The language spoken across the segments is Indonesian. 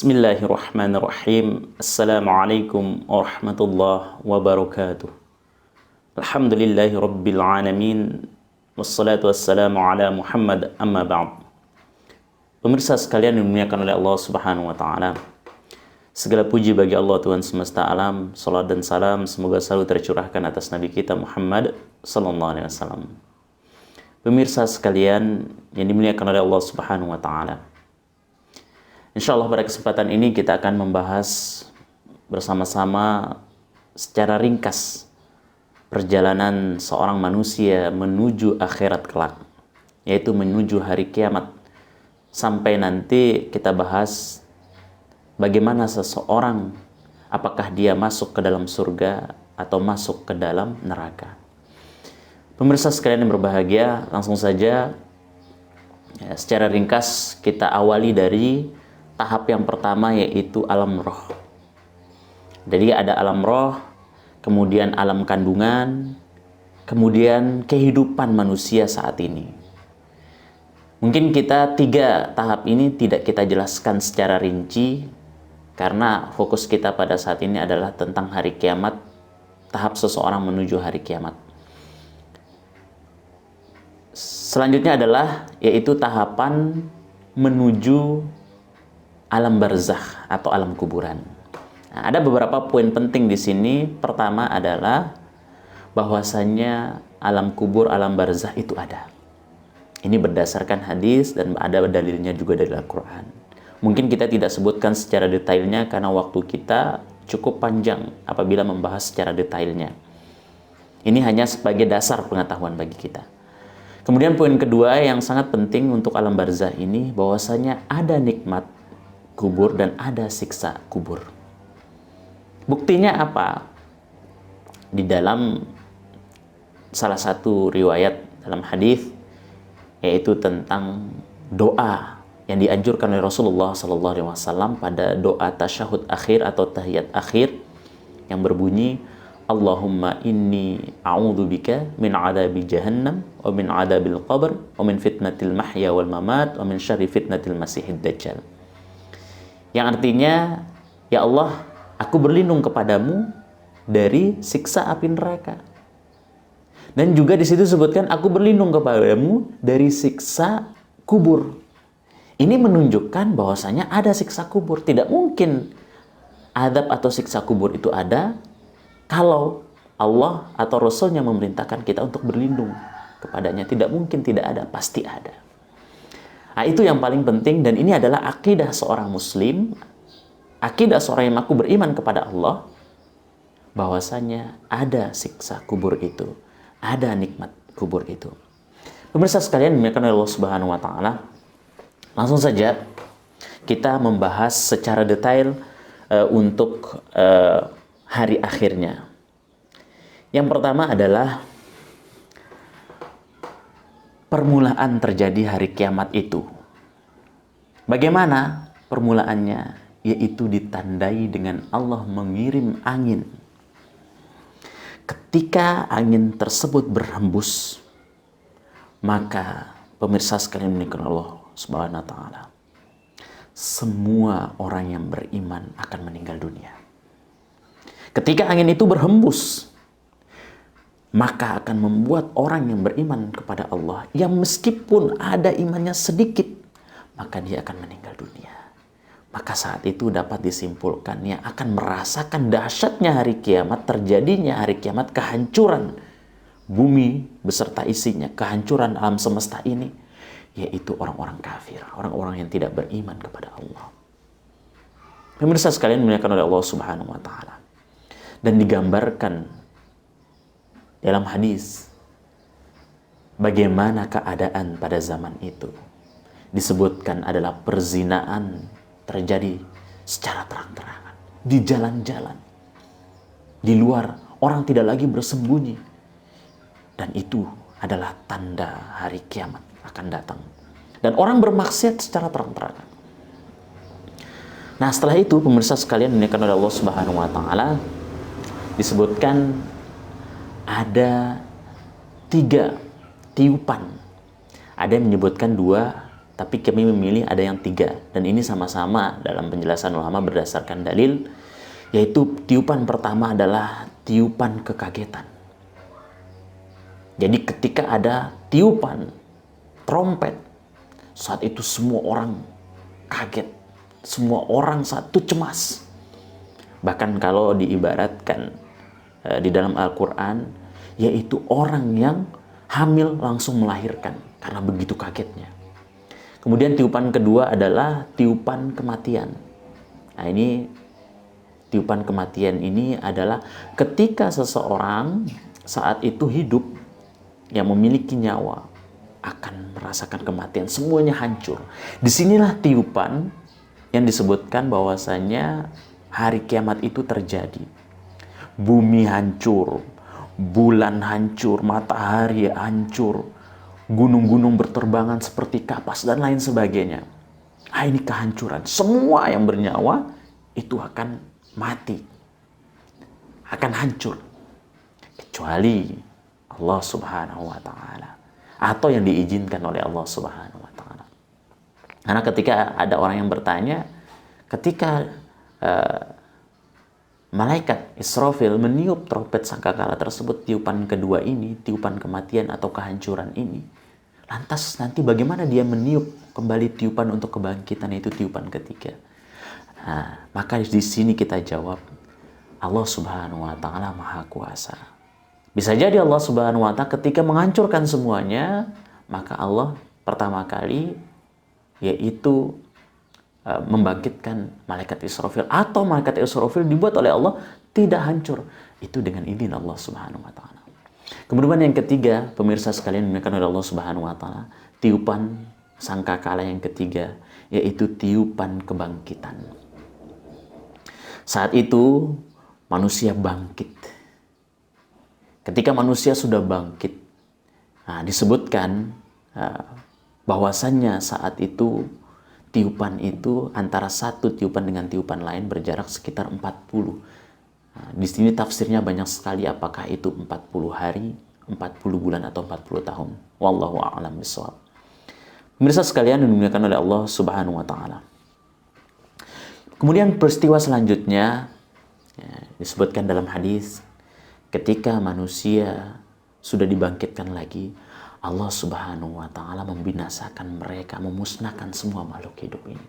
Bismillahirrahmanirrahim. Assalamualaikum warahmatullahi wabarakatuh. Alhamdulillahi rabbil alamin. Wassalatu wassalamu ala Muhammad amma ba'd. Pemirsa sekalian yang dimuliakan oleh Allah Subhanahu wa taala. Segala puji bagi Allah Tuhan semesta alam. Salat dan salam semoga selalu tercurahkan atas Nabi kita Muhammad sallallahu alaihi wasallam. Pemirsa sekalian yang dimuliakan oleh Allah Subhanahu wa taala. Insyaallah pada kesempatan ini kita akan membahas bersama-sama secara ringkas perjalanan seorang manusia menuju akhirat kelak, yaitu menuju hari kiamat. Sampai nanti kita bahas bagaimana seseorang, apakah dia masuk ke dalam surga atau masuk ke dalam neraka. Pemirsa sekalian yang berbahagia, langsung saja secara ringkas kita awali dari tahap yang pertama, yaitu alam roh. Jadi ada alam roh, kemudian alam kandungan, kemudian kehidupan manusia saat ini. Mungkin kita tiga tahap ini tidak kita jelaskan secara rinci, karena fokus kita pada saat ini adalah tentang hari kiamat, tahap seseorang menuju hari kiamat. Selanjutnya adalah yaitu tahapan menuju alam barzakh atau alam kuburan. Nah, ada beberapa poin penting di sini. Pertama adalah bahwasannya alam kubur, alam barzakh itu ada. Ini berdasarkan hadis dan ada dalilnya juga dari Al-Quran. Mungkin kita tidak sebutkan secara detailnya karena waktu kita cukup panjang apabila membahas secara detailnya. Ini hanya sebagai dasar pengetahuan bagi kita. Kemudian poin kedua yang sangat penting untuk alam barzakh ini, bahwasanya ada nikmat kubur dan ada siksa kubur. Buktinya apa? Di dalam salah satu riwayat dalam hadis, yaitu tentang doa yang dianjurkan oleh Rasulullah SAW pada doa tasyahud akhir atau tahiyat akhir yang berbunyi, Allahumma inni a'udzubika min adabi jahannam wa min adabil qabr wa min fitnatil mahya wal mamat wa min syarri fitnatil masihid dajjal. Yang artinya, ya Allah, aku berlindung kepadamu dari siksa api neraka. Dan juga di situ sebutkan, aku berlindung kepadamu dari siksa kubur. Ini menunjukkan bahwasanya ada siksa kubur. Tidak mungkin azab atau siksa kubur itu ada kalau Allah atau Rasulnya memerintahkan kita untuk berlindung kepadanya. Tidak mungkin tidak ada, pasti ada. Nah, itu yang paling penting, dan ini adalah akidah seorang muslim, akidah seorang yang mengaku beriman kepada Allah, bahwasanya ada siksa kubur itu, ada nikmat kubur itu. Pemirsa sekalian dimuliakan oleh Allah Subhanahu wa taala, langsung saja kita membahas secara detail untuk hari akhirnya. Yang pertama adalah permulaan terjadi hari kiamat itu. Bagaimana permulaannya? Yaitu ditandai dengan Allah mengirim angin. Ketika angin tersebut berhembus, maka pemirsa sekalian dimuliakan Allah Subhanahu wa taala, semua orang yang beriman akan meninggal dunia. Ketika angin itu berhembus, maka akan membuat orang yang beriman kepada Allah, yang meskipun ada imannya sedikit, maka dia akan meninggal dunia. Maka saat itu dapat disimpulkan yang akan merasakan dahsyatnya hari kiamat, terjadinya hari kiamat, kehancuran bumi beserta isinya, kehancuran alam semesta ini, yaitu orang-orang kafir, orang-orang yang tidak beriman kepada Allah. Pemirsa sekalian dimuliakan oleh Allah Subhanahu wa taala. Dan digambarkan dalam hadis bagaimana keadaan pada zaman itu. Disebutkan adalah perzinaan terjadi secara terang-terangan di jalan-jalan, di luar, orang tidak lagi bersembunyi, dan itu adalah tanda hari kiamat akan datang, dan orang bermaksiat secara terang-terangan. Nah, setelah itu pemirsa sekalian dimuliakan oleh Allah Subhanahu wa taala, disebutkan ada 3 tiupan. Ada yang menyebutkan 2, tapi kami memilih ada yang 3. Dan ini sama-sama dalam penjelasan ulama berdasarkan dalil, yaitu tiupan pertama adalah tiupan kekagetan. Jadi ketika ada tiupan trompet, saat itu semua orang kaget, semua orang saat itu cemas. Bahkan kalau diibaratkan di dalam Al-Quran, yaitu orang yang hamil langsung melahirkan karena begitu kagetnya. Kemudian tiupan kedua adalah tiupan kematian. Nah, ini tiupan kematian ini adalah ketika seseorang saat itu hidup yang memiliki nyawa akan merasakan kematian, semuanya hancur. Disinilah tiupan yang disebutkan bahwasanya hari kiamat itu terjadi. Bumi hancur, bulan hancur, matahari hancur, gunung-gunung berterbangan seperti kapas dan lain sebagainya. Ah, ini kehancuran. Semua yang bernyawa itu akan mati, akan hancur, kecuali Allah Subhanahu wa Ta'ala, atau yang diizinkan oleh Allah Subhanahu wa Ta'ala. Karena ketika ada orang yang bertanya, ketika malaikat Israfil meniup trompet sangkakala tersebut, tiupan kedua ini, tiupan kematian atau kehancuran ini, lantas nanti bagaimana dia meniup kembali tiupan untuk kebangkitan, itu tiupan ketiga? Nah, maka di sini kita jawab, Allah Subhanahu wa Ta'ala Maha Kuasa. Bisa jadi Allah Subhanahu wa Ta'ala ketika menghancurkan semuanya, maka Allah pertama kali yaitu membangkitkan malaikat Israfil, atau malaikat Israfil dibuat oleh Allah tidak hancur. Itu dengan izin Allah Subhanahu wa Ta'ala. Kemudian yang ketiga, pemirsa sekalian dimuliakan oleh Allah Subhanahu wa Ta'ala, tiupan sangkakala yang ketiga, yaitu tiupan kebangkitan. Saat itu manusia bangkit. Ketika manusia sudah bangkit, disebutkan bahwasannya saat itu tiupan itu antara satu tiupan dengan tiupan lain berjarak sekitar 40. Di sini tafsirnya banyak sekali, apakah itu 40 hari, 40 bulan, atau 40 tahun. Wallahu a'lam bishawab. Pemirsa sekalian yang dimuliakan oleh Allah Subhanahu wa Ta'ala. Kemudian peristiwa selanjutnya disebutkan dalam hadis, ketika manusia sudah dibangkitkan lagi, Allah Subhanahu wa Ta'ala membinasakan mereka, memusnahkan semua makhluk hidup ini.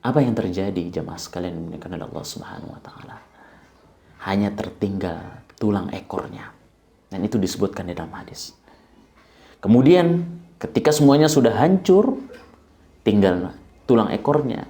Apa yang terjadi, jemaah sekalian dimuliakan oleh Allah Subhanahu wa Ta'ala? Hanya tertinggal tulang ekornya. Dan itu disebutkan di dalam hadis. Kemudian ketika semuanya sudah hancur, tinggal tulang ekornya,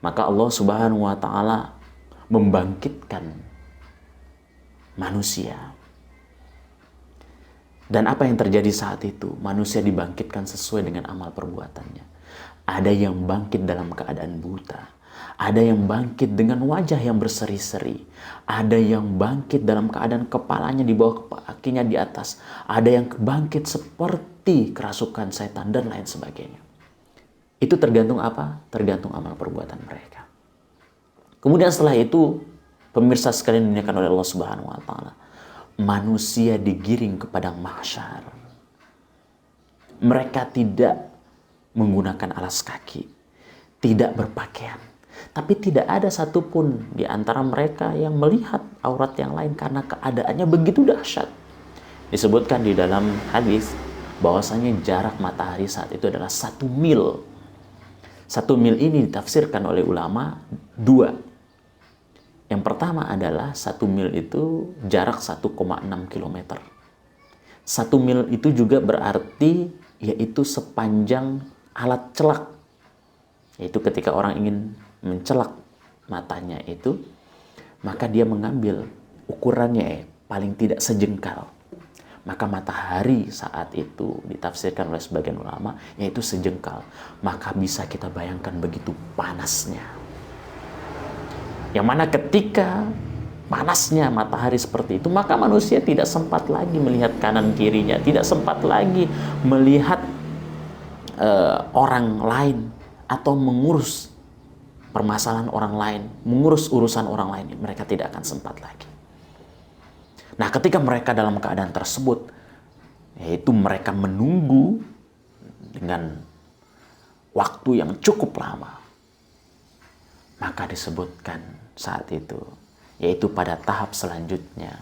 maka Allah Subhanahu wa Ta'ala membangkitkan manusia. Dan apa yang terjadi saat itu? Manusia dibangkitkan sesuai dengan amal perbuatannya. Ada yang bangkit dalam keadaan buta, ada yang bangkit dengan wajah yang berseri-seri, ada yang bangkit dalam keadaan kepalanya di bawah, kakinya di atas, ada yang bangkit seperti kerasukan setan dan lain sebagainya. Itu tergantung apa? Tergantung amal perbuatan mereka. Kemudian setelah itu, pemirsa sekalian dimuliakan oleh Allah Subhanahu wa Ta'ala, manusia digiring ke padang mahsyar. Mereka tidak menggunakan alas kaki, tidak berpakaian, tapi tidak ada satupun di antara mereka yang melihat aurat yang lain karena keadaannya begitu dahsyat. Disebutkan di dalam hadis bahwasanya jarak matahari saat itu adalah 1 mil. 1 mil ini ditafsirkan oleh ulama 2. Yang pertama adalah 1 mil itu jarak 1,6 km. 1 mil itu juga berarti yaitu sepanjang alat celak. Yaitu ketika orang ingin mencelak matanya itu, maka dia mengambil ukurannya paling tidak sejengkal. Maka matahari saat itu ditafsirkan oleh sebagian ulama yaitu sejengkal. Maka bisa kita bayangkan begitu panasnya. Yang mana ketika panasnya matahari seperti itu, maka manusia tidak sempat lagi melihat kanan kirinya, tidak sempat lagi melihat orang lain atau mengurus permasalahan orang lain, mengurus urusan orang lain. Mereka tidak akan sempat lagi. Nah, ketika mereka dalam keadaan tersebut, yaitu mereka menunggu dengan waktu yang cukup lama. Maka disebutkan saat itu, yaitu pada tahap selanjutnya,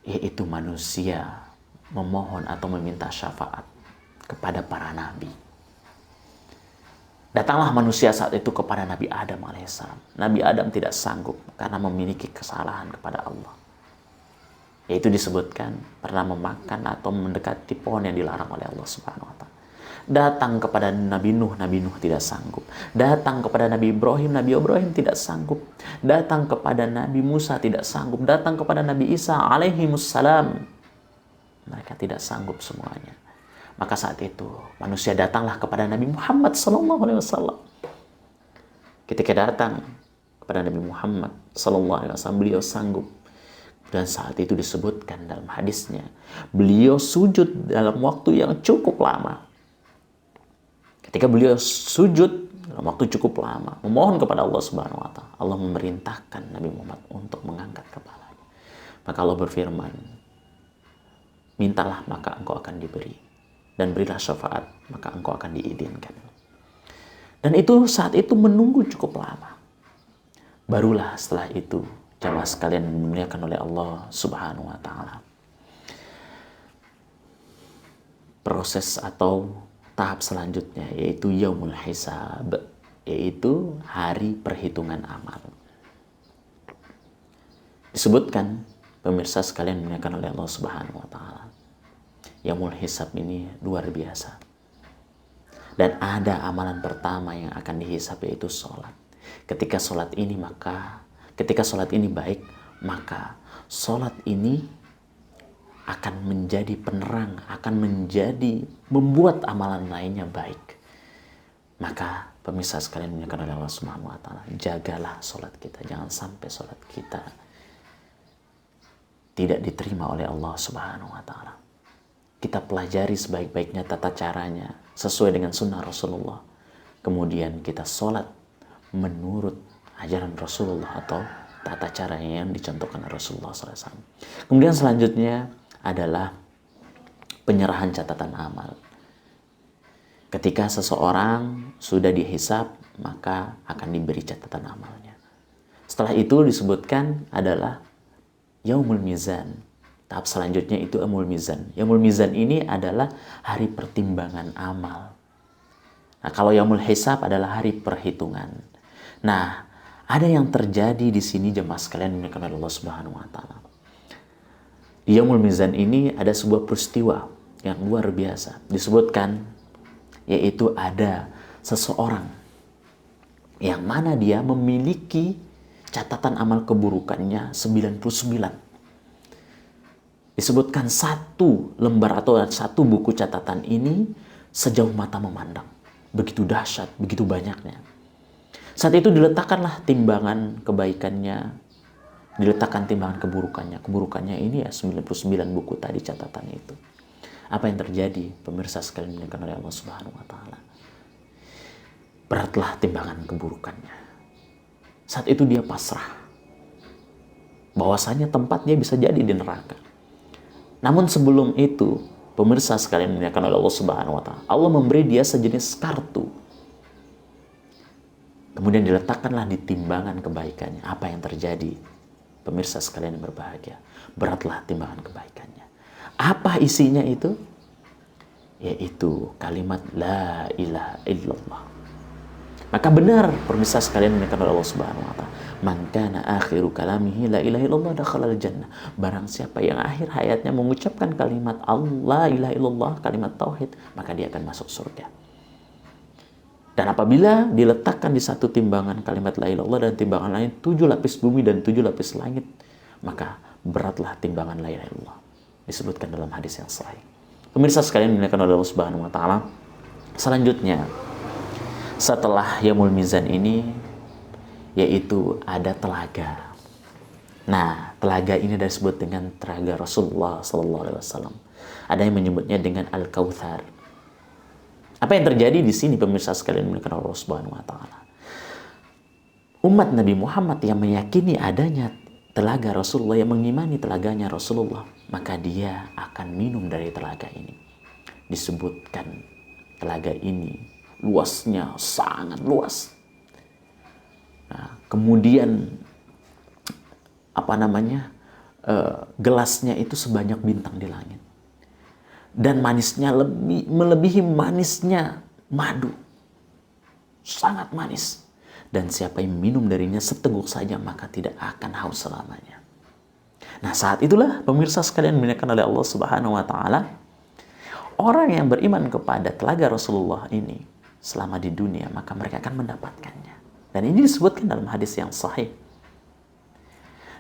yaitu manusia memohon atau meminta syafaat kepada para nabi. Datanglah manusia saat itu kepada Nabi Adam alaihissalam. Nabi Adam tidak sanggup karena memiliki kesalahan kepada Allah. Yaitu disebutkan pernah memakan atau mendekati pohon yang dilarang oleh Allah Subhanahu wa Ta'ala. Datang kepada Nabi Nuh tidak sanggup. Datang kepada Nabi Ibrahim tidak sanggup. Datang kepada Nabi Musa tidak sanggup. Datang kepada Nabi Isa alaihimussalam. Mereka tidak sanggup semuanya. Maka saat itu manusia datanglah kepada Nabi Muhammad SAW. Ketika datang kepada Nabi Muhammad SAW, beliau sanggup. Dan saat itu disebutkan dalam hadisnya, beliau sujud dalam waktu yang cukup lama. Ketika beliau sujud dalam waktu cukup lama, memohon kepada Allah Subhanahu wa Ta'ala, Allah memerintahkan Nabi Muhammad untuk mengangkat kepalanya. Maka Allah berfirman, mintalah maka engkau akan diberi, dan berilah syafaat maka engkau akan diizinkan. Dan itu saat itu menunggu cukup lama. Barulah setelah itu, jamaah sekalian dimuliakan oleh Allah Subhanahu wa Ta'ala, proses atau tahap selanjutnya yaitu yaumul hisab, yaitu hari perhitungan amal. Disebutkan, pemirsa sekalian dimuliakan oleh Allah Subhanahu wa Ta'ala, yaumul hisab ini luar biasa. Dan ada amalan pertama yang akan dihisab, yaitu sholat. Ketika sholat ini baik, maka sholat ini akan menjadi penerang, akan membuat amalan lainnya baik. Maka pemirsa sekalian dimuliakan oleh Allah Subhanahu wa Ta'ala, jagalah sholat kita. Jangan sampai sholat kita tidak diterima oleh Allah Subhanahu wa Ta'ala. Kita pelajari sebaik-baiknya tata caranya sesuai dengan sunnah Rasulullah. Kemudian kita sholat menurut ajaran Rasulullah atau tata cara yang dicontohkan Rasulullah SAW. Kemudian selanjutnya adalah penyerahan catatan amal. Ketika seseorang sudah dihisab, maka akan diberi catatan amalnya. Setelah itu disebutkan adalah yaumul mizan. Tahap selanjutnya itu yaumul mizan. Yaumul mizan ini adalah hari pertimbangan amal. Nah, kalau yaumul hisab adalah hari perhitungan. Nah, ada yang terjadi di sini jemaah sekalian dimuliakan oleh Allah Subhanahu wa Ta'ala. Di yaumul mizan ini ada sebuah peristiwa yang luar biasa. Disebutkan, yaitu ada seseorang yang mana dia memiliki catatan amal keburukannya 99. Disebutkan satu lembar atau satu buku catatan ini sejauh mata memandang. Begitu dahsyat, begitu banyaknya. Saat itu diletakkanlah timbangan kebaikannya, diletakkan timbangan keburukannya. Keburukannya ini ya 99 buku tadi catatan itu. Apa yang terjadi? Pemirsa sekalian dimuliakan oleh Allah Subhanahu wa Ta'ala. Beratlah timbangan keburukannya. Saat itu dia pasrah. Bahwasanya tempatnya bisa jadi di neraka. Namun sebelum itu, pemirsa sekalian dimuliakan oleh Allah Subhanahu wa Ta'ala, Allah memberi dia sejenis kartu. Kemudian diletakkanlah di timbangan kebaikannya. Apa yang terjadi? Pemirsa sekalian yang berbahagia, beratlah timbangan kebaikannya. Apa isinya itu? Yaitu kalimat la ilaha illallah. Maka benar pemirsa sekalian dimuliakan oleh Allah Subhanahu wa Ta'ala, man kana akhiru kalamihi la ilaha illallah dakhalal jannah. Barang siapa yang akhir hayatnya mengucapkan kalimat Allah ilaha illallah, kalimat tauhid, maka dia akan masuk surga. Dan apabila diletakkan di satu timbangan kalimat la ilaha illallah dan timbangan lain 7 lapis bumi dan 7 lapis langit, maka beratlah timbangan la ilaha illallah. Disebutkan dalam hadis yang sahih. Pemirsa sekalian dimuliakan oleh Allah Subhanahu wa Ta'ala, selanjutnya setelah yaumul mizan ini, yaitu ada telaga. Nah, telaga ini disebut dengan telaga Rasulullah SAW. Ada yang menyebutnya dengan Al-Kautsar. Apa yang terjadi di sini pemirsa sekalian dimuliakan Allah Subhanahu wa Ta'ala? Umat Nabi Muhammad yang meyakini adanya telaga Rasulullah, yang mengimani telaganya Rasulullah, maka dia akan minum dari telaga ini. Disebutkan telaga ini luasnya sangat luas. Nah, kemudian gelasnya itu sebanyak bintang di langit. Dan manisnya melebihi manisnya madu. Sangat manis. Dan siapa yang minum darinya seteguk saja maka tidak akan haus selamanya. Nah, saat itulah pemirsa sekalian dimuliakan oleh Allah Subhanahu wa taala, orang yang beriman kepada telaga Rasulullah ini selama di dunia maka mereka akan mendapatkannya. Dan ini disebutkan dalam hadis yang sahih.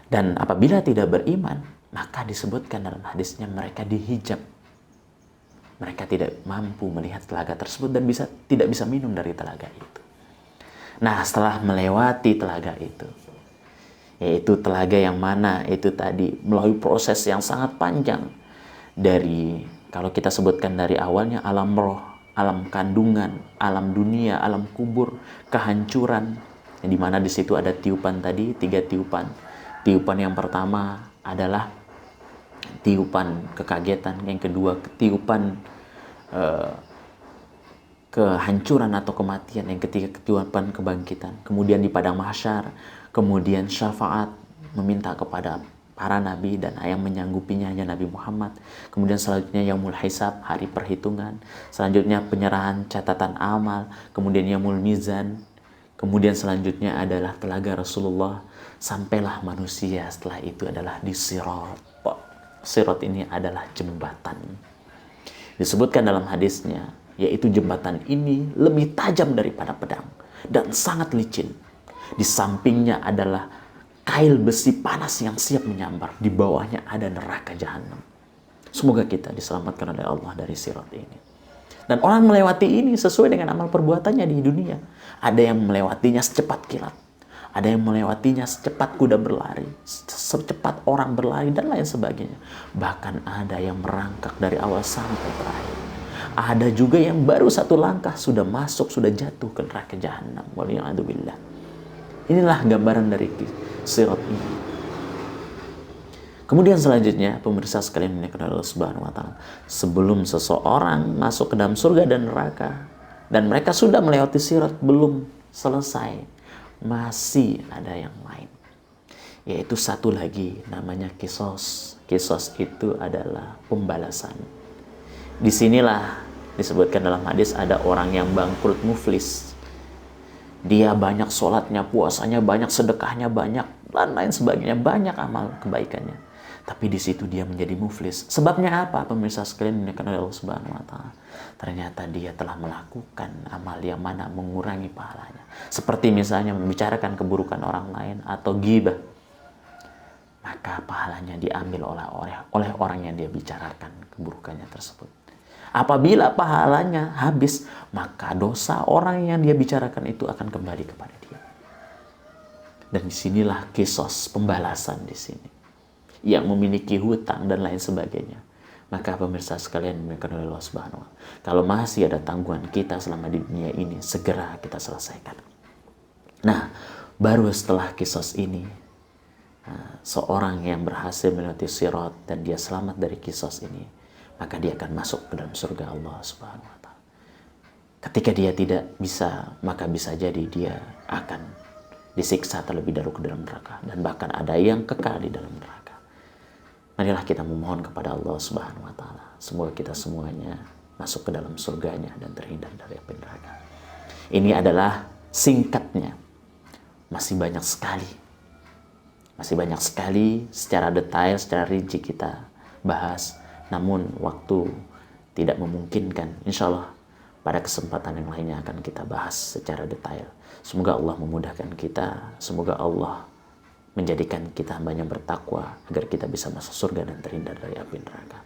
Dan apabila tidak beriman, maka disebutkan dalam hadisnya mereka dihijab. Mereka tidak mampu melihat telaga tersebut dan tidak bisa minum dari telaga itu. Nah, setelah melewati telaga itu, yaitu telaga yang mana itu tadi melalui proses yang sangat panjang dari, kalau kita sebutkan dari awalnya, alam roh, alam kandungan, alam dunia, alam kubur, kehancuran, di mana di situ ada tiupan tadi, 3 tiupan. Tiupan yang pertama adalah tiupan kekagetan, yang kedua tiupan kehancuran atau kematian, yang ketiga tiupan kebangkitan, kemudian di padang mahsyar, kemudian syafaat, meminta kepada para nabi dan yang menyanggupinya hanya Nabi Muhammad, kemudian selanjutnya yaumul hisab, hari perhitungan, selanjutnya penyerahan catatan amal, kemudian yaumul mizan, kemudian selanjutnya adalah telaga Rasulullah, sampailah manusia setelah itu adalah di Sirat. Sirat ini adalah jembatan. Disebutkan dalam hadisnya, yaitu jembatan ini lebih tajam daripada pedang dan sangat licin. Di sampingnya adalah kail besi panas yang siap menyambar. Di bawahnya ada neraka jahanam. Semoga kita diselamatkan oleh Allah dari Sirat ini. Dan orang melewati ini sesuai dengan amal perbuatannya di dunia. Ada yang melewatinya secepat kilat. Ada yang melewatinya secepat kuda berlari, secepat orang berlari, dan lain sebagainya. Bahkan ada yang merangkak dari awal sampai terakhir. Ada juga yang baru 1 langkah sudah masuk, sudah jatuh ke neraka jahanam. Waliyadzubillah. Inilah gambaran dari Sirat ini. Kemudian selanjutnya, pemirsa sekalian dimuliakan oleh Allah Subhanahu wa taala, sebelum seseorang masuk ke dalam surga dan neraka, dan mereka sudah melewati Sirat, belum selesai, masih ada yang lain, yaitu satu lagi namanya kisos. Kisos itu adalah pembalasan. Disinilah disebutkan dalam hadis ada orang yang bangkrut muflis. Dia banyak sholatnya, puasanya banyak, sedekahnya banyak, dan lain sebagainya, banyak amal kebaikannya. Tapi di situ dia menjadi muflis. Sebabnya apa? Pemirsa sekalian dimuliakan oleh Allah Subhanahu wa taala. Ternyata dia telah melakukan amal yang mana mengurangi pahalanya. Seperti misalnya membicarakan keburukan orang lain atau ghibah. Maka pahalanya diambil oleh orang yang dia bicarakan keburukannya tersebut. Apabila pahalanya habis, maka dosa orang yang dia bicarakan itu akan kembali kepada dia. Dan disinilah kisos, pembalasan di sini. Yang memiliki hutang dan lain sebagainya. Maka pemirsa sekalian dimuliakan oleh Allah Subhanahu wa taala, kalau masih ada tanggungan kita selama di dunia ini, segera kita selesaikan. Nah, baru setelah kisos ini, seorang yang berhasil melewati Sirat dan dia selamat dari kisos ini, maka dia akan masuk ke dalam surga Allah Subhanahu wa taala. Ketika dia tidak bisa, maka bisa jadi dia akan disiksa terlebih dahulu ke dalam neraka, dan bahkan ada yang kekal di dalam neraka. Marilah kita memohon kepada Allah Subhanahu wa taala, semoga kita semuanya masuk ke dalam surganya dan terhindar dari api neraka. Ini adalah singkatnya. Masih banyak sekali secara detail, secara rinci kita bahas, namun waktu tidak memungkinkan. Insya Allah pada kesempatan yang lainnya akan kita bahas secara detail. Semoga Allah memudahkan kita, semoga Allah menjadikan kita hambanya bertakwa agar kita bisa masuk surga dan terhindar dari api neraka.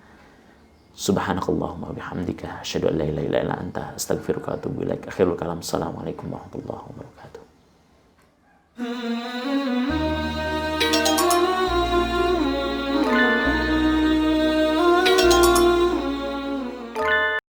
Subhanakallahumma bihamdika asyhadu an la ilaha illa anta astaghfiruka wa atubu ilaik. Akhirul kalam. Assalamualaikum warahmatullahi wabarakatuh.